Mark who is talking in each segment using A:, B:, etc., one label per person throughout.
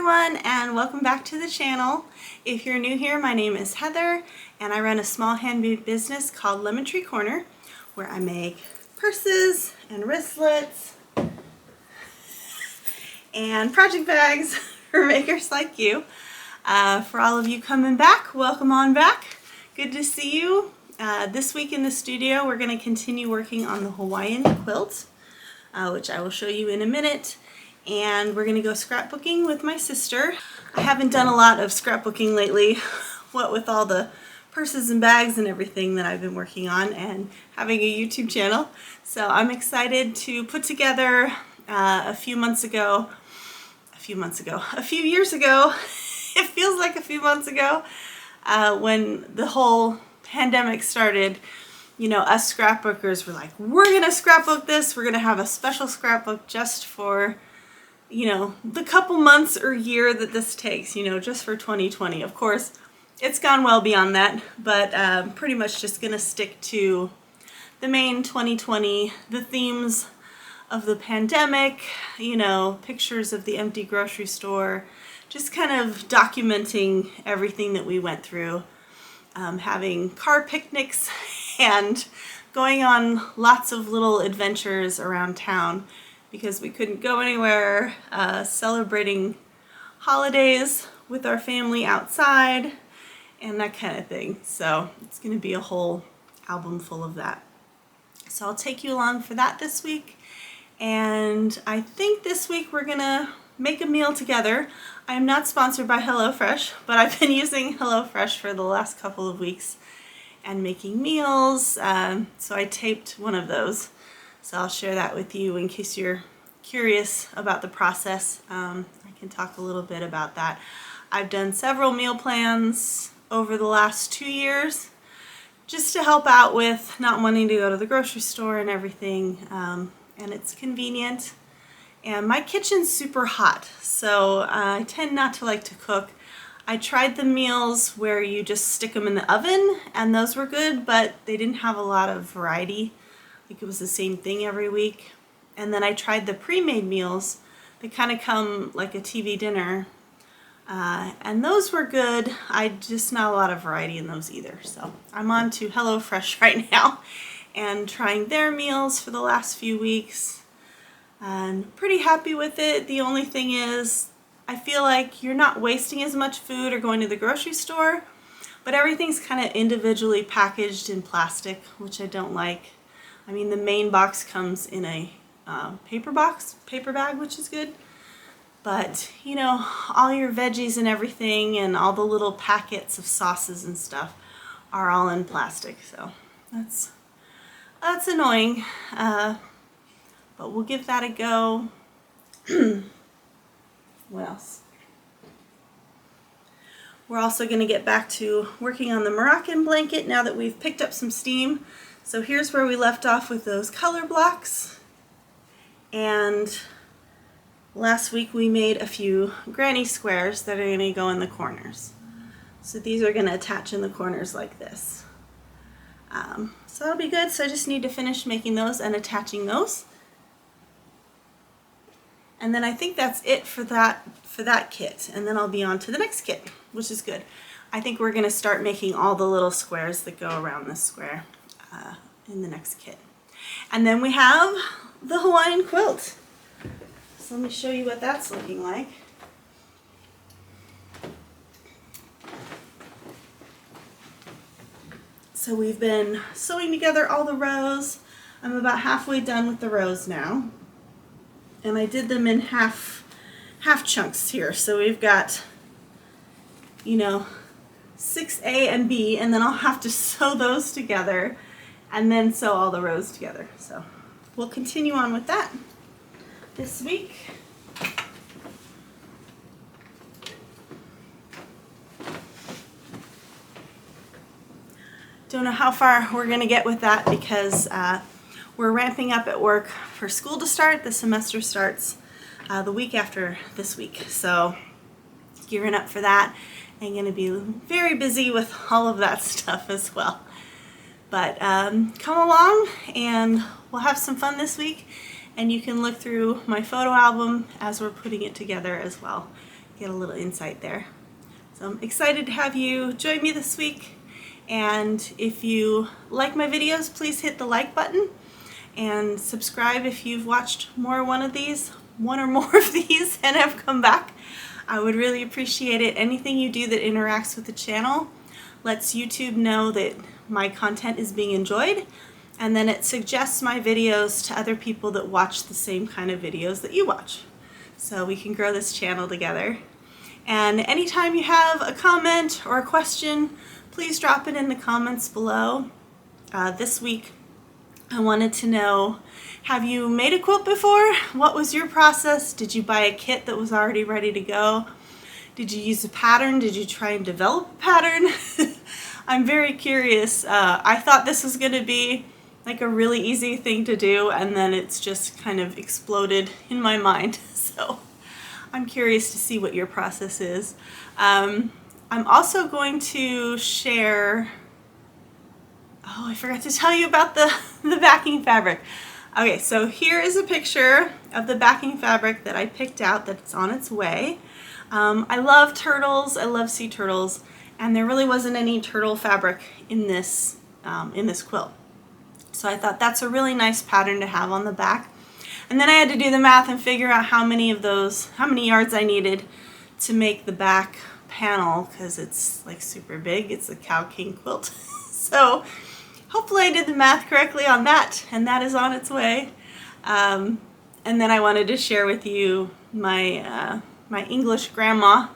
A: everyone, and welcome back to the channel. If you're new here, my name is Heather and I run a small handmade business called Lemon Tree Corner, where I make purses and wristlets and project bags for makers like you. For all of you coming back, welcome on back. Good to see you. This week in the studio we're going to continue working on the Hawaiian quilt, which I will show you in a minute. And we're going to go scrapbooking with my sister. I haven't done a lot of scrapbooking lately, what with all the purses and bags and everything that I've been working on and having a YouTube channel. So I'm excited to put together a few years ago, it feels like a few months ago, when the whole pandemic started. You know, us scrapbookers were like, we're gonna scrapbook this, we're gonna have a special scrapbook just for, you know, the couple months or year that this takes, you know, just for 2020. Of course, it's gone well beyond that, but pretty much just gonna stick to the main 2020, the themes of the pandemic, you know, pictures of the empty grocery store, just kind of documenting everything that we went through, having car picnics and going on lots of little adventures around town because we couldn't go anywhere, celebrating holidays with our family outside and that kind of thing. So it's going to be a whole album full of that. So I'll take you along for that this week. And I think this week we're going to make a meal together. I am not sponsored by HelloFresh, but I've been using HelloFresh for the last couple of weeks and making meals. So I taped one of those. So I'll share that with you in case you're curious about the process. I can talk a little bit about that. I've done several meal plans over the last 2 years just to help out with not wanting to go to the grocery store and everything. And it's convenient. And my kitchen's super hot, so I tend not to like to cook. I tried the meals where you just stick them in the oven, and those were good, but they didn't have a lot of variety. Like it was the same thing every week. And then I tried the pre-made meals. They kind of come like a TV dinner. And those were good. Just not a lot of variety in those either. So I'm on to HelloFresh right now and trying their meals for the last few weeks. And pretty happy with it. The only thing is, I feel like you're not wasting as much food or going to the grocery store, but everything's kind of individually packaged in plastic, which I don't like. I mean, the main box comes in a paper bag, which is good. But, you know, all your veggies and everything and all the little packets of sauces and stuff are all in plastic. So that's annoying. But we'll give that a go. What else? We're also going to get back to working on the Moroccan blanket now that we've picked up some steam. So here's where we left off with those color blocks. And last week we made a few granny squares that are going to go in the corners. So these are going to attach in the corners like this. So that'll be good. So I just need to finish making those and attaching those. And then I think that's it for that kit. And then I'll be on to the next kit, which is good. I think we're going to start making all the little squares that go around this square in the next kit. And then we have the Hawaiian quilt. So let me show you what that's looking like. So we've been sewing together all the rows. I'm about halfway done with the rows now. And I did them in half chunks here. So we've got, you know, 6A and B, and then I'll have to sew those together and then sew all the rows together. So we'll continue on with that this week. Don't know how far we're going to get with that because we're ramping up at work for school to start. The semester starts the week after this week. So gearing up for that and going to be very busy with all of that stuff as well. But come along and we'll have some fun this week. And you can look through my photo album as we're putting it together as well. get a little insight there. So I'm excited to have you join me this week. And if you like my videos, please hit the like button and subscribe if you've watched one or more of these and have come back. I would really appreciate it. Anything you do that interacts with the channel lets YouTube know that my content is being enjoyed, and then it suggests my videos to other people that watch the same kind of videos that you watch. So we can grow this channel together. And anytime you have a comment or a question, please drop it in the comments below. This week I wanted to know, have you made a quilt before? What was your process? Did you buy a kit that was already ready to go? Did you use a pattern? Did you try and develop a pattern? I'm very curious. I thought this was going to be like a really easy thing to do, and then it's just kind of exploded in my mind. So I'm curious to see what your process is. I'm also going to share, I forgot to tell you about the backing fabric. Okay, so here is a picture of the backing fabric that I picked out that's on its way. I love turtles, I love sea turtles, and there really wasn't any turtle fabric in this quilt. So I thought that's a really nice pattern to have on the back. And then I had to do the math and figure out how many yards I needed to make the back panel, because it's like super big. It's a Cow King quilt. So hopefully I did the math correctly on that, and that is on its way. And then I wanted to share with you my English grandma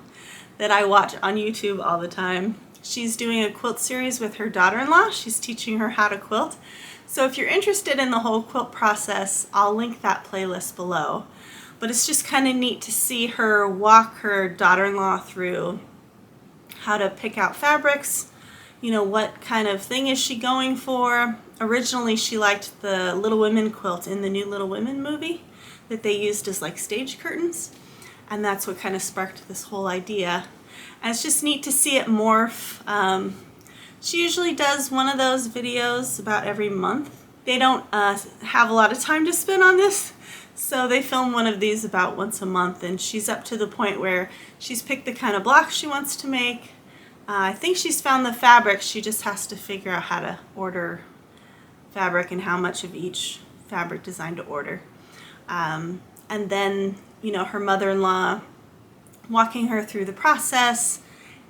A: that I watch on YouTube all the time. She's doing a quilt series with her daughter-in-law. She's teaching her how to quilt. So if you're interested in the whole quilt process, I'll link that playlist below. But it's just kind of neat to see her walk her daughter-in-law through how to pick out fabrics, what kind of thing is she going for. Originally she liked the Little Women quilt in the new Little Women movie that they used as like stage curtains, and that's what kind of sparked this whole idea. And it's just neat to see it morph. She usually does one of those videos about every month. They don't have a lot of time to spend on this, so they film one of these about once a month, and she's up to the point where she's picked the kind of blocks she wants to make. I think she's found the fabric. She just has to figure out how to order fabric and how much of each fabric design to order. And then, her mother-in-law walking her through the process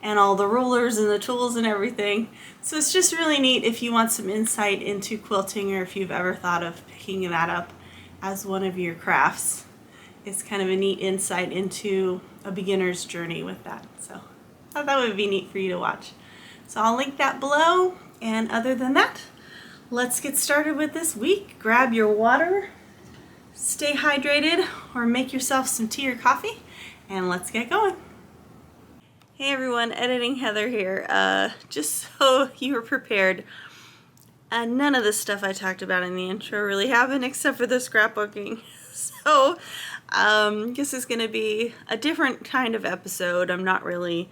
A: and all the rulers and the tools and everything. So it's just really neat if you want some insight into quilting, or if you've ever thought of picking that up as one of your crafts. It's kind of a neat insight into a beginner's journey with that. So I thought that would be neat for you to watch. So I'll link that below. And other than that, let's get started with this week. Grab your water, stay hydrated, or make yourself some tea or coffee, and let's get going. Hey everyone, Editing Heather here. Just so you were prepared, none of the stuff I talked about in the intro really happened except for the scrapbooking. So this is going to be a different kind of episode. I'm not really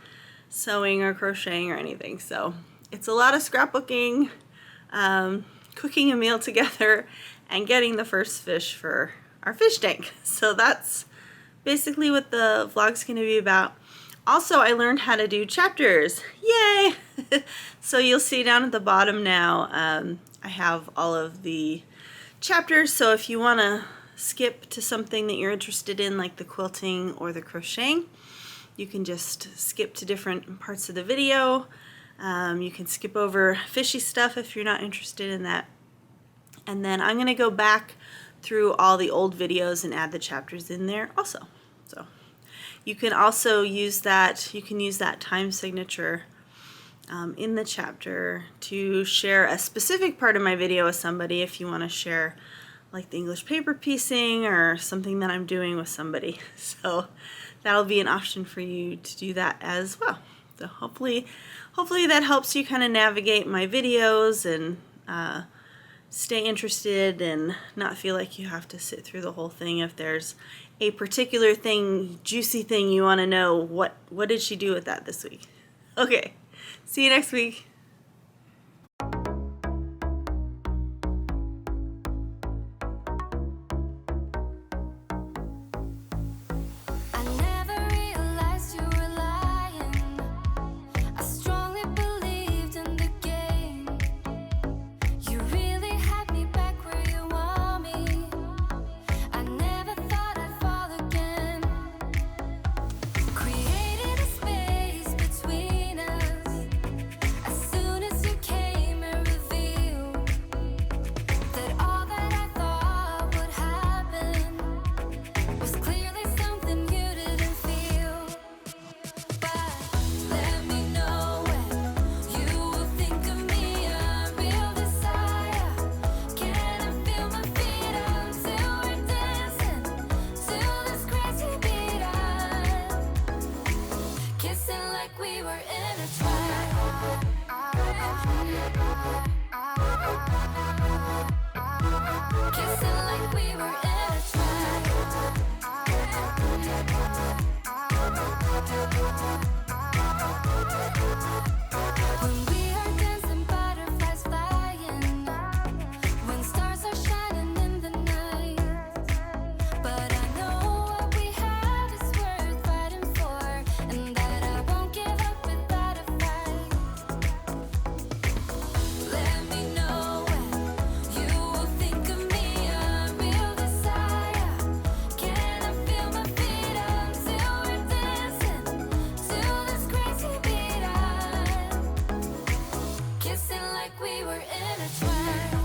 A: sewing or crocheting or anything, so it's a lot of scrapbooking, cooking a meal together, and getting the first fish for our fish tank. So that's basically what the vlog's going to be about. Also, I learned how to do chapters. Yay! So you'll see down at the bottom now, I have all of the chapters. So if you want to skip to something that you're interested in, like the quilting or the crocheting, you can just skip to different parts of the video. You can skip over fishy stuff if you're not interested in that. And then I'm going to go back through all the old videos and add the chapters in there also. So you can also use that, time signature in the chapter to share a specific part of my video with somebody if you want to share like the English paper piecing or something that I'm doing with somebody. So that'll be an option for you to do that as well. So hopefully that helps you kind of navigate my videos and stay interested and not feel like you have to sit through the whole thing. If there's a particular thing, juicy thing you want to know, what did she do with that this week? Okay, see you next week.
B: I never realized like we were intertwined. When we are dancing, butterflies flying, when stars are shining in the night. But I know what we have is worth fighting for, and that I won't give up without a fight. Let me know when you will think of me, a real desire. Can I feel my feet until we're dancing to this crazy beat? Kissing like we were intertwined.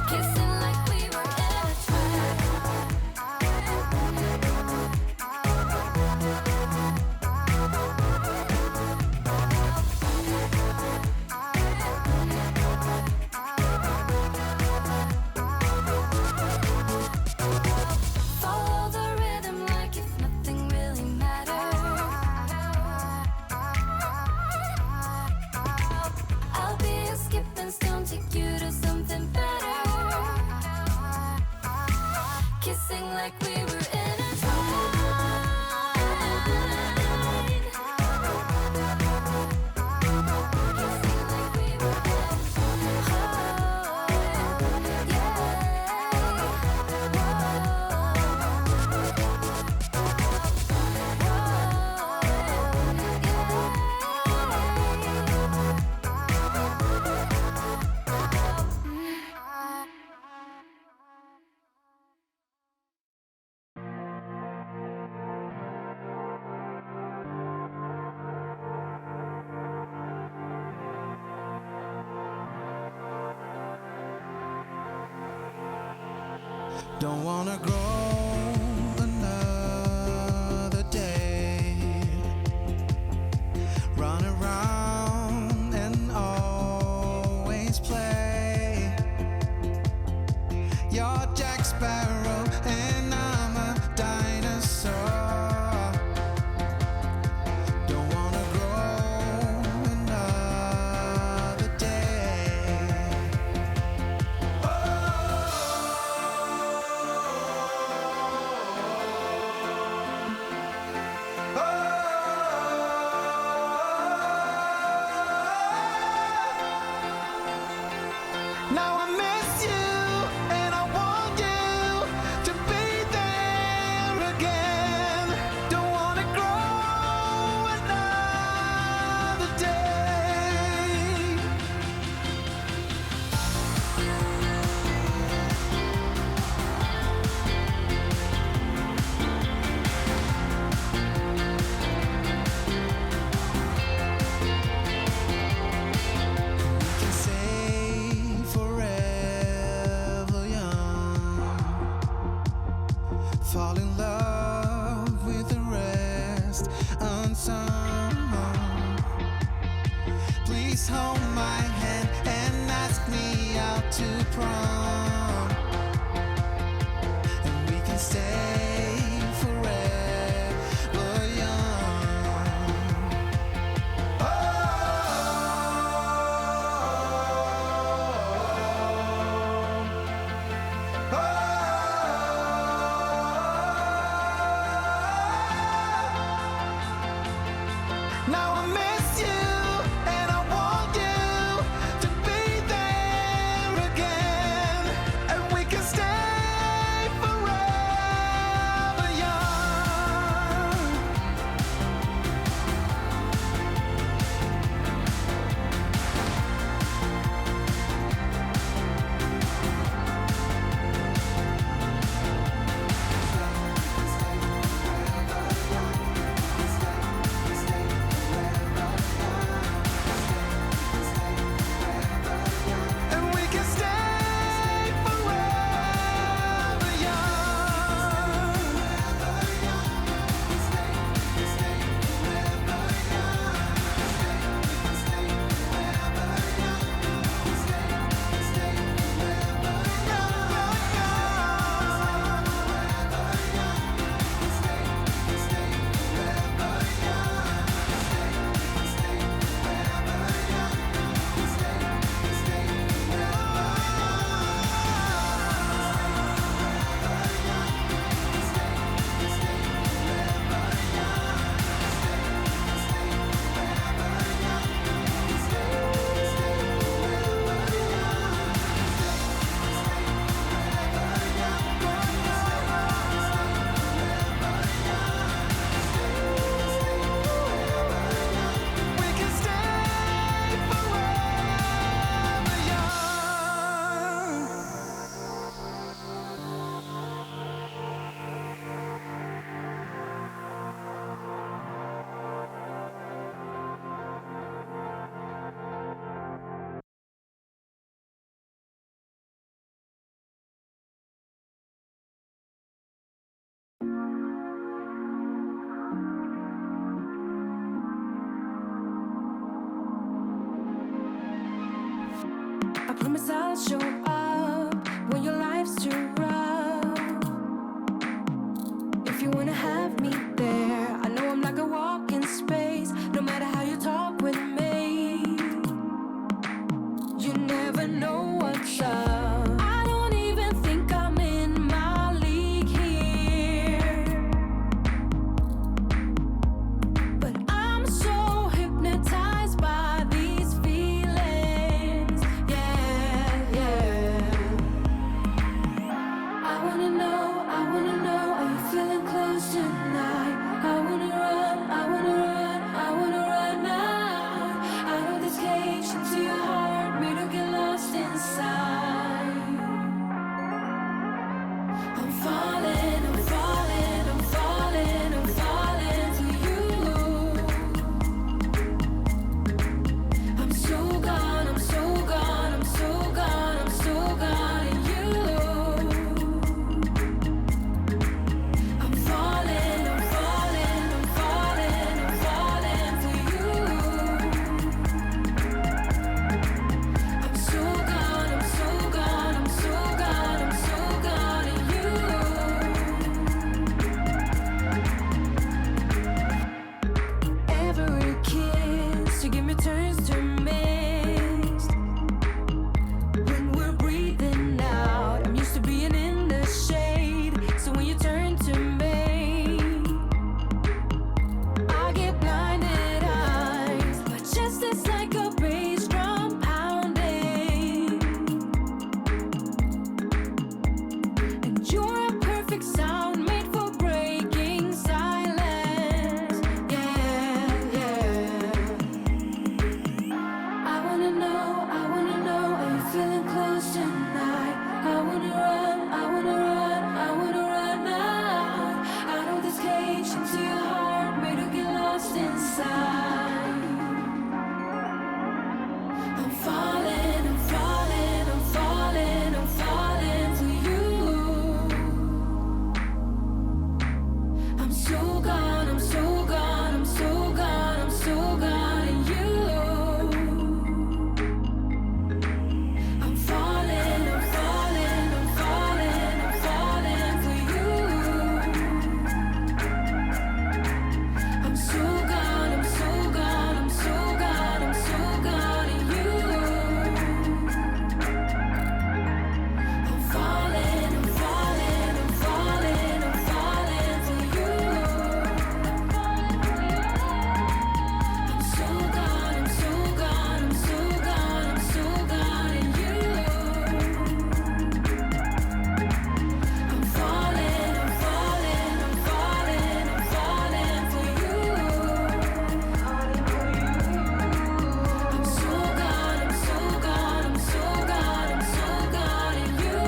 B: Kissing like we were Follow the rhythm like if nothing really mattered. I'll be a skipping stone, take you to something better. Kissing like we were intertwined. Kissing like we were
C: Don't wanna grow another day, run around and always play. You're Jack Sparrow and I'm a dinosaur. Don't wanna grow another day. Now I miss you and I want you to be there again. Don't wanna grow another day. We can say forever young, fall in love with the rest unsung. Please hold my hand and ask me out to prom, and we can stay forever young. Now I miss you and I want you to be there again.
B: I promise I'll show up when your life's too rough. If you wanna have me there, I know I'm like a walk in space. No matter how you talk with me, you never know what's up. I don't even think I'm in my league here, but I'm so hypnotized by these feelings. Yeah, yeah. I wanna know, are you feeling close tonight? I wanna run, I wanna run, I wanna run now. Out of this cage into your heart, made to get lost inside. I'm falling, I'm falling, I'm falling, I'm falling to you. I'm so gone, I'm so gone, I'm so gone, I'm so gone in you. I'm falling, I'm falling, I'm falling, I'm falling for you. I'm so gone, I'm so gone, I'm so gone, I'm so gone in you. Every kiss you give me turns to mist. When we're breathing out, I'm used to being in the shade. So when you turn to me, I get blinded eyes. My chest is like a bass drum pounding, and you're a perfect sound made for breaking silence. Yeah, yeah. I wanna know, are you feeling close tonight? I wanna run, I wanna run, I wanna run now. Out of this cage into your heart, made to get lost inside. I'm falling, I'm falling, I'm falling, I'm falling to you. I'm so gone, I'm so gone, I'm so gone, I'm so gone in you. I'm falling, I'm falling, I'm falling, I'm falling for you. I'm so gone, I'm so gone, I'm so gone, I'm so gone in you. I'm falling, I'm falling, I'm falling, I'm falling for you. I'm so gone, I'm so gone, I'm so gone, I'm so gone in you. I'm falling, I'm falling, I'm falling, I'm falling for you. I'm so gone, I'm so gone, I'm so gone, I'm so gone in you.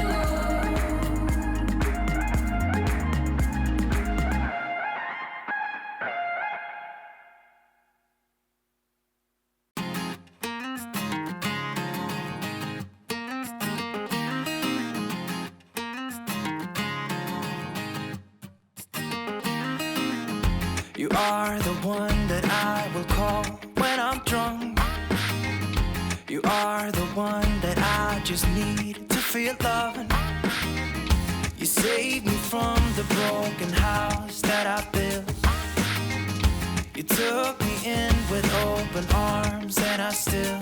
C: You are the one that I will call when I'm drunk. You are the one that I just need to feel loving. You saved me from the broken house that I built. You took me in with open arms, and I still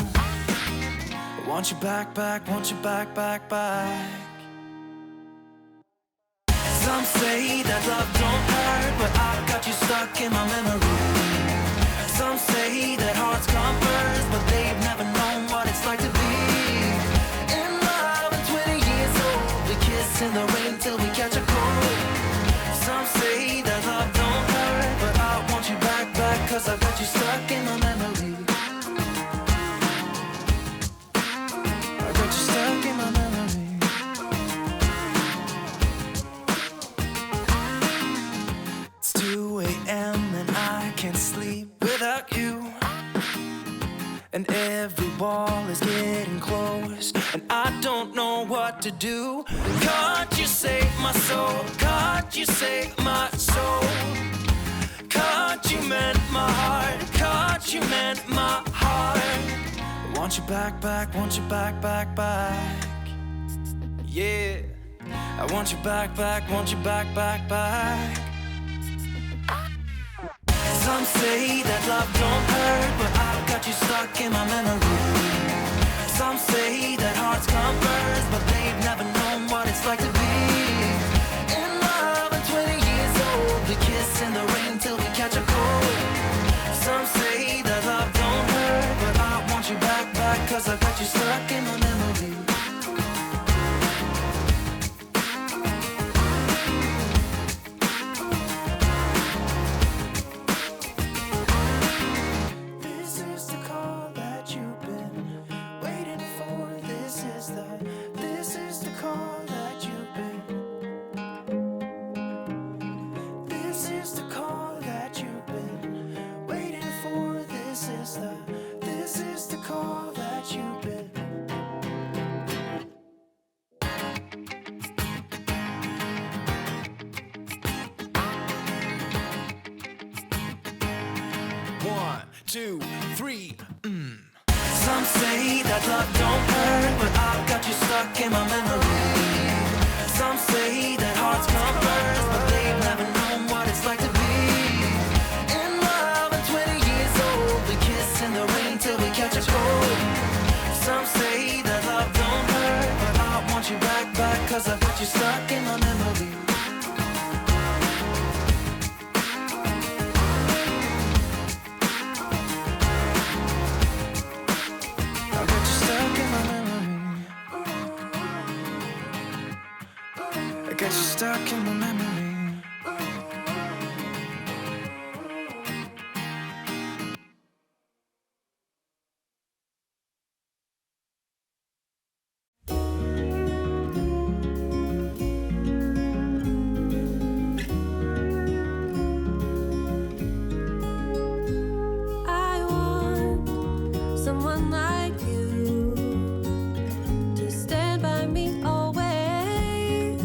C: want you back, back, want you back, back, back. Some say that love don't hurt, but I've got you stuck in my memory. Some say that hearts come first, but they've never known what it's like to be in love at 20 years old. We kiss in the rain till we catch a cold. Some say that love don't hurt, but I want you back, back, cause I've got you stuck in my memory. I got you stuck in my memory. It's 2 a.m. and I can't sleep without you. And every wall is getting close, and I don't know what to do. Can't you save my soul? Can't you save my soul? Can't you mend my heart? Can't you mend my heart? Want you back, back, want you back, back, back. Yeah, I want you back, back, want you back, back, back. Some say that love don't hurt, but I've got you stuck in my memory. Some say that hearts come first, but they've never known what it's like to be in love at 20 years old. We kiss in the rain till we catch a cold. Some say that love don't hurt, but I want you back, back, cause I got you stuck in my memory. This is the call that you've been waiting for. This is the call that you've been. This is the call that you've been waiting for. This is the call that you've been. One, two, three. Some say that love don't hurt, but I've got you stuck in my memory. Some say that hearts come first, but they've never known what it's like to be in love at 20 years old. We kiss in the rain till we catch a cold. Some say that love don't hurt, but I want you back, back, cause I've got you stuck in my memory. I got you stuck in my memory. I got you stuck in my memory.
B: I want someone like you to stand by me always.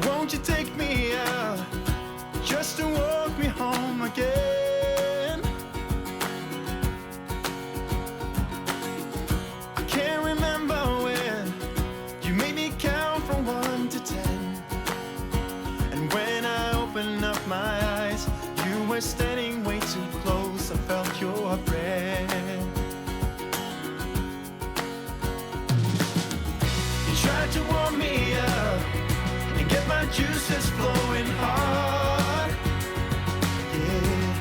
C: Won't you take me out just to walk me home again? I can't remember when you made me count from 1 to 10. And when I opened up my eyes, you were standing way too close. I felt your breath. You tried to warm me up and get my juices flowing hard, yeah.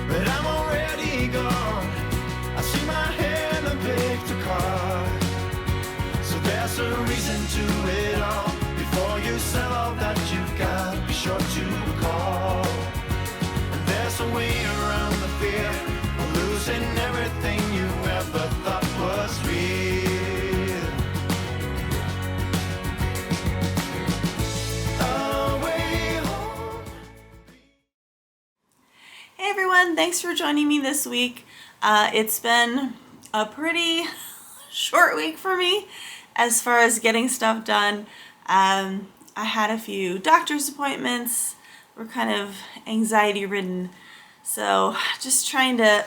C: But I'm already gone. I see my hand and picked a card. So there's a reason to it all. Before you sell all that you've got, be sure to call. And there's a way around the fear of losing everything you ever thought was real.
A: Hey everyone, thanks for joining me this week. It's been a pretty short week for me as far as getting stuff done. I had a few doctor's appointments. We're kind of anxiety ridden, so just trying to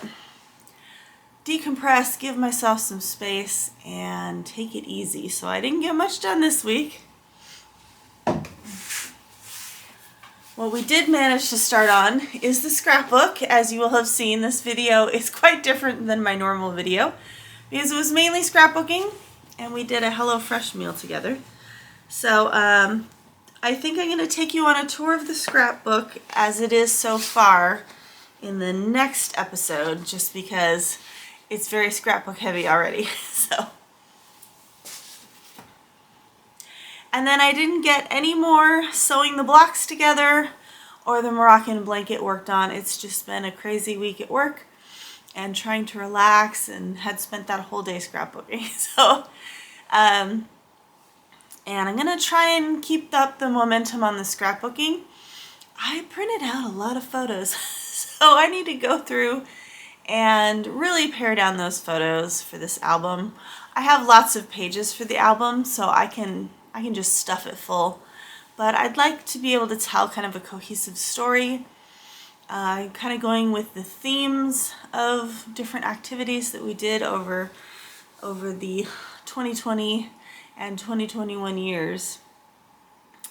A: decompress, give myself some space, and take it easy. So I didn't get much done this week. What we did manage to start on is the scrapbook. As you will have seen, this video is quite different than my normal video because it was mainly scrapbooking and we did a HelloFresh meal together. So I think I'm going to take you on a tour of the scrapbook as it is so far in the next episode, just because it's very scrapbook heavy already. And then I didn't get any more sewing the blocks together or the Moroccan blanket worked on. It's just been a crazy week at work and trying to relax, and had spent that whole day scrapbooking. So, and I'm gonna try and keep up the momentum on the scrapbooking. I printed out a lot of photos, so I need to go through and really pare down those photos for this album. I have lots of pages for the album, so I can just stuff it full, but I'd like to be able to tell kind of a cohesive story, kind of going with the themes of different activities that we did over the 2020 and 2021 years.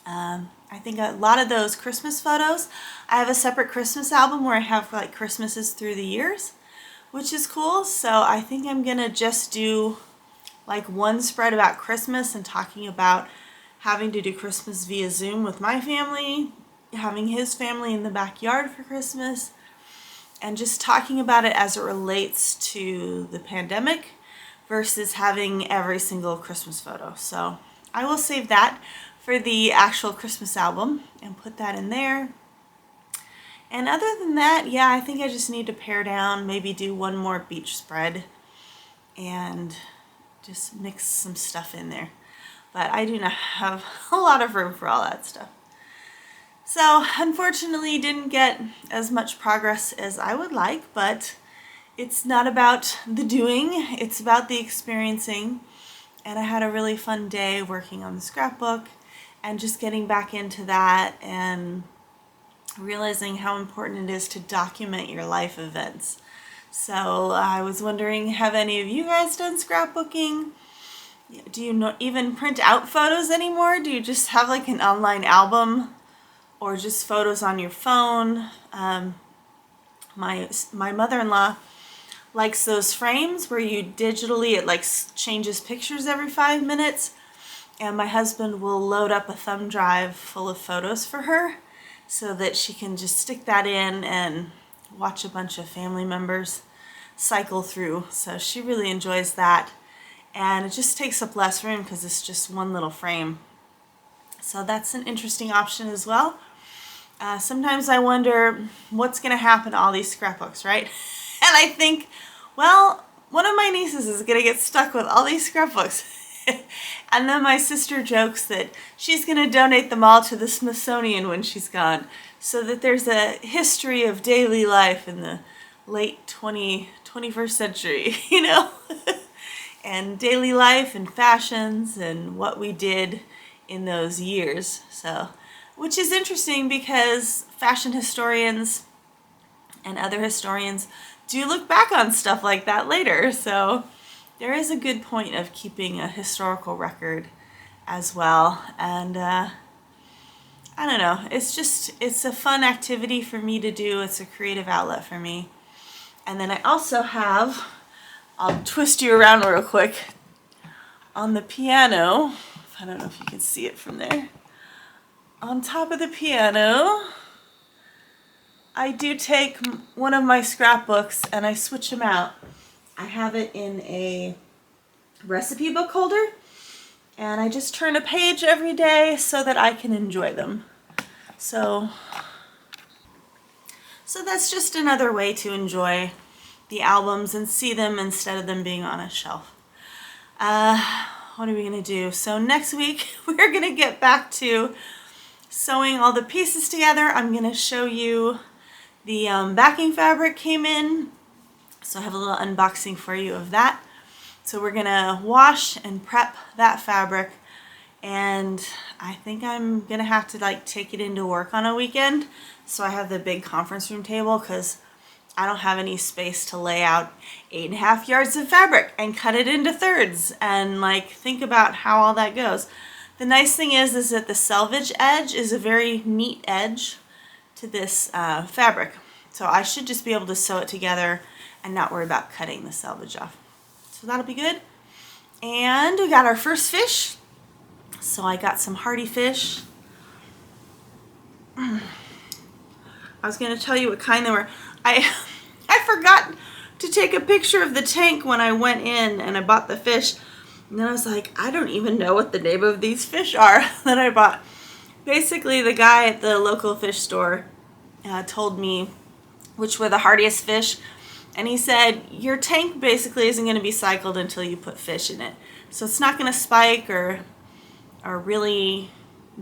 A: I think a lot of those Christmas photos, I have a separate Christmas album where I have like Christmases through the years, which is cool. So I think I'm gonna just do like one spread about Christmas and talking about having to do Christmas via Zoom with my family, having his family in the backyard for Christmas, and just talking about it as it relates to the pandemic versus having every single Christmas photo. So I will save that for the actual Christmas album and put that in there. And other than that, yeah, I think I just need to pare down, maybe do one more beach spread and just mix some stuff in there. But I do not have a lot of room for all that stuff. So unfortunately didn't get as much progress as I would like, but it's not about the doing, it's about the experiencing. And I had a really fun day working on the scrapbook and just getting back into that and realizing how important it is to document your life events. So I was wondering, have any of you guys done scrapbooking? Do you even print out photos anymore? Do you just have like an online album or just photos on your phone? My mother-in-law likes those frames where you digitally, it like changes pictures every 5 minutes. And my husband will load up a thumb drive full of photos for her so that she can just stick that in and watch a bunch of family members cycle through. So she really enjoys that. And it just takes up less room because it's just one little frame. So that's an interesting option as well. Sometimes I wonder what's going to happen to all these scrapbooks, right? And I think, well, one of my nieces is going to get stuck with all these scrapbooks. And then my sister jokes that she's going to donate them all to the Smithsonian when she's gone, so that there's a history of daily life in the late 21st century, you know? And daily life and fashions and what we did in those years. So, which is interesting because fashion historians and other historians do look back on stuff like that later. So there is a good point of keeping a historical record as well. And I don't know, it's a fun activity for me to do. It's a creative outlet for me. And then I also have, I'll twist you around real quick, on the piano, I don't know if you can see it from there, on top of the piano, I do take one of my scrapbooks and I switch them out. I have it in a recipe book holder, and I just turn a page every day so that I can enjoy them. So that's just another way to enjoy the albums and see them instead of them being on a shelf. What are we going to do? So next week we're going to get back to sewing all the pieces together. I'm going to show you the backing fabric came in. So I have a little unboxing for you of that. So we're going to wash and prep that fabric, and I think I'm going to have to like take it into work on a weekend. So I have the big conference room table because I don't have any space to lay out 8.5 yards of fabric and cut it into thirds and like think about how all that goes. The nice thing is that the selvage edge is a very neat edge to this fabric. So I should just be able to sew it together and not worry about cutting the selvage off. So that'll be good. And we got our first fish. So I got some hardy fish. I was going to tell you what kind they were. I forgot to take a picture of the tank when I went in and I bought the fish. And then I was like, I don't even know what the name of these fish are that I bought. Basically, the guy at the local fish store told me which were the hardiest fish. And he said, your tank basically isn't going to be cycled until you put fish in it. So it's not going to spike or really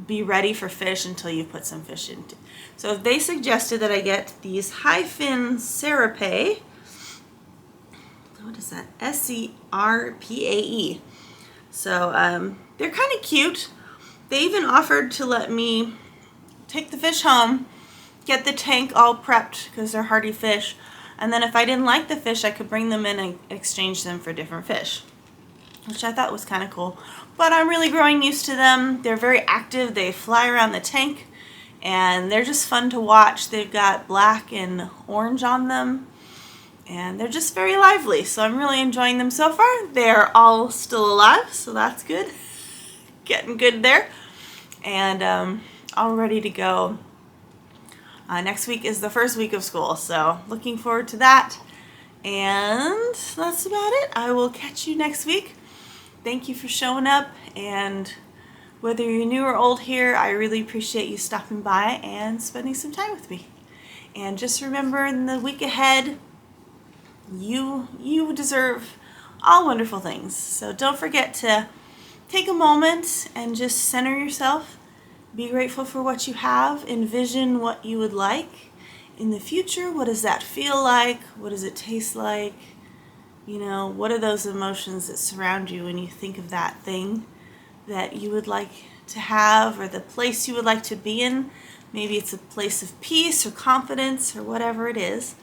A: be ready for fish until you put some fish in. So they suggested that I get these high fin Serapae. What is that? Serpae. So they're kind of cute. They even offered to let me take the fish home, get the tank all prepped because they're hardy fish. And then if I didn't like the fish, I could bring them in and exchange them for different fish, which I thought was kind of cool. But I'm really growing used to them. They're very active. They fly around the tank, and they're just fun to watch. They've got black and orange on them, and they're just very lively. So I'm really enjoying them so far. They're all still alive, so that's good. Getting good there. And all ready to go. Next week is the first week of school, so looking forward to that. And that's about it. I will catch you next week. Thank you for showing up, and whether you're new or old here, I really appreciate you stopping by and spending some time with me. And just remember, in the week ahead, you deserve all wonderful things. So don't forget to take a moment and just center yourself. Be grateful for what you have. Envision what you would like in the future. What does that feel like? What does it taste like? You know, what are those emotions that surround you when you think of that thing that you would like to have, or the place you would like to be in? Maybe it's a place of peace or confidence or whatever it is.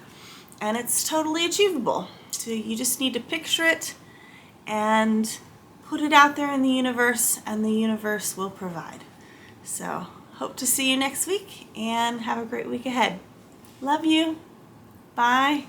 A: And it's totally achievable. So you just need to picture it and put it out there in the universe, and the universe will provide. So, hope to see you next week, and have a great week ahead. Love you. Bye.